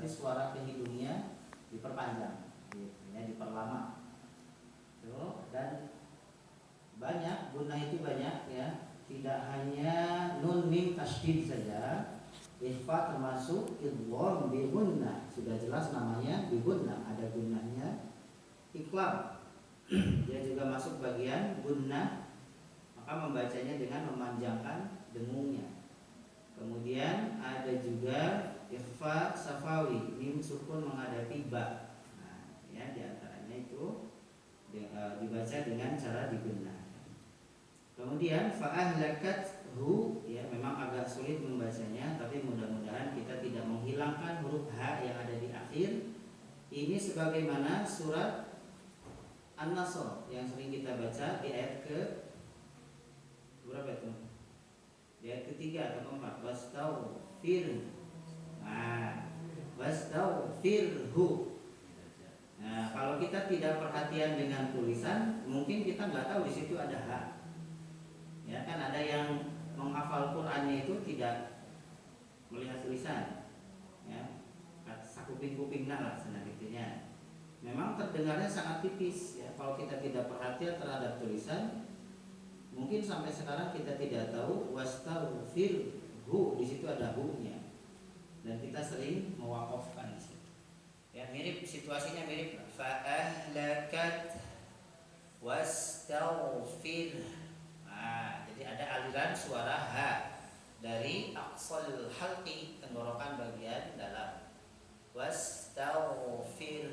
berarti suara ke hidungnya diperpanjang, gitu ya, diperlama. Tuh, dan banyak gunnah itu banyak ya, tidak hanya nun mim tasydid saja. Ikhfa termasuk idgham bi gunnah, sudah jelas namanya bi gunnah, ada gunnahnya. Iqlab dia juga masuk bagian gunnah, maka membacanya dengan memanjangkan dengungnya. Kemudian ada juga ikhfa safawi, mim sukun menghadapi ba. Nah, ya diantaranya itu dibaca dengan cara digunnah. Kemudian fa'ahlakat hu, ya memang agak sulit membacanya, tapi mudah-mudahan kita tidak menghilangkan huruf h yang ada di akhir. Ini sebagaimana surat An-Nasr yang sering kita baca di ayat ke berapa itu? Di ayat ketiga atau keempat. Wastaghfir. Nah, wastaghfirhu. Nah, kalau kita tidak perhatian dengan tulisan, mungkin kita nggak tahu di situ ada h. Ya kan ada yang menghafal Qur'annya itu tidak melihat tulisan, ya sakuping-kupingna lah senaritinya. Memang terdengarnya sangat tipis ya. Kalau kita tidak perhatian terhadap tulisan, mungkin sampai sekarang kita tidak tahu wastaghfirhu di situ ada hu-nya. Dan kita sering mewakafkan di situ. Ya mirip, situasinya mirip. Fa'ahlakat wastaghfir. Nah, jadi ada aliran suara h dari aqsal halqi, tenggorokan bagian dalam. Wastaghfir,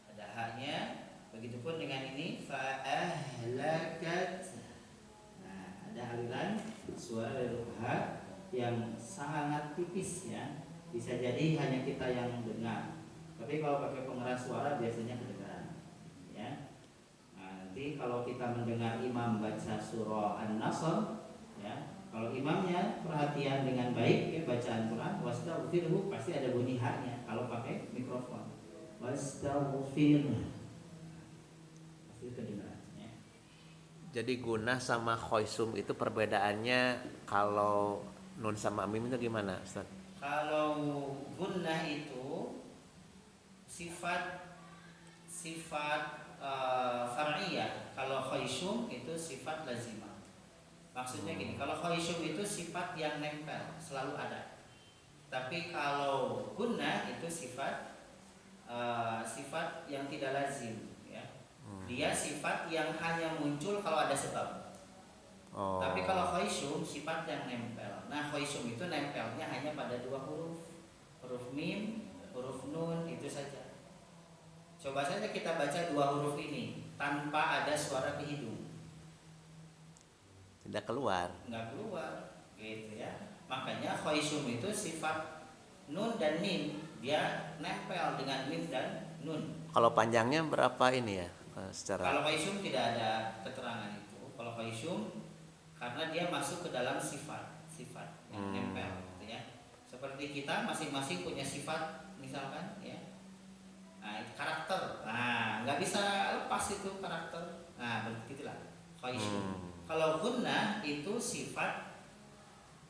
ada h-nya. Begitupun dengan ini fa'ahlakat. Nah, ada aliran suara huruf h yang sangat tipis ya. Bisa jadi hanya kita yang dengar. Tapi kalau pakai pengeras suara biasanya kedengaran. Ya. Nanti kalau kita mendengar imam baca surah An-Nasr, ya, kalau imamnya perhatian dengan baik ya bacaan Quran, wastaghfirhu pasti ada bunyi h-nya kalau pakai mikrofon. Wastaghfir. Pasti kedengaran ya. Jadi gunnah sama khoisum itu perbedaannya kalau nun sama mim itu gimana, Ustaz? Kalau gunnah itu sifat far'iyah, kalau khaysum itu sifat lazimah. Maksudnya gini, kalau khaysum itu sifat yang nempel, selalu ada. Tapi kalau gunnah itu sifat yang tidak lazim ya. Dia sifat yang hanya muncul kalau ada sebab. Tapi kalau khaysum sifat yang nempel. Nah, khaysum itu nempelnya hanya pada dua huruf. Huruf mim, huruf nun, itu saja. Coba saja kita baca dua huruf ini tanpa ada suara ke hidung. Tidak keluar. Nggak keluar, gitu ya. Makanya khaysum itu sifat nun dan mim, dia nempel dengan mim dan nun. Kalau panjangnya berapa ini ya? Kalau khaysum tidak ada keterangan itu. Kalau khaysum karena dia masuk ke dalam sifat yang nempel, gitu ya. Seperti kita masing-masing punya sifat, misalkan ya. Nah, karakter. Nah, nggak bisa lepas itu karakter. Nah, begitulah khaysum. Kalau gunnah itu sifat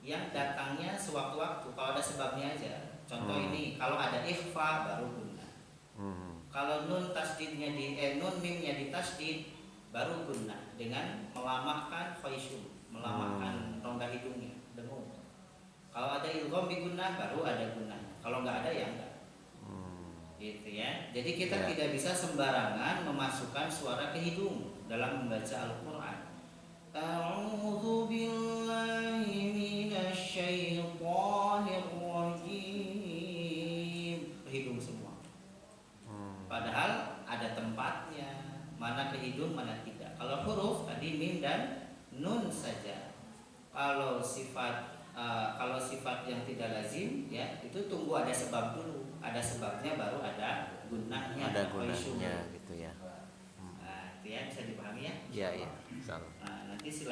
yang datangnya sewaktu-waktu, kalau ada sebabnya aja. Contoh ini, kalau ada ikhfa baru gunnah. Kalau nun tasdidnya nun mimnya di tasdid baru gunnah dengan melamakan khaysum, melamakan rongga hidungnya, dengung. Kalau ada idgham bi gunnah baru ada gunnah. Kalau nggak ada ya enggak. Gitu ya. Jadi kita tidak bisa sembarangan memasukkan suara ke hidung dalam membaca Al-Qur'an. A'udzu billahi minasy syaithanir rajim. Ke hidung semua. Padahal ada tempatnya, mana ke hidung mana tidak. Kalau huruf tadi mim dan nun saja. Kalau sifat yang tidak lazim ya itu tunggu ada sebab dulu. Ada sebabnya baru ada gunnahnya. Ada gunnahnya gitu ya. Nah, itu ya bisa dipahami ya? Iya, iya. Nah, nanti silakan.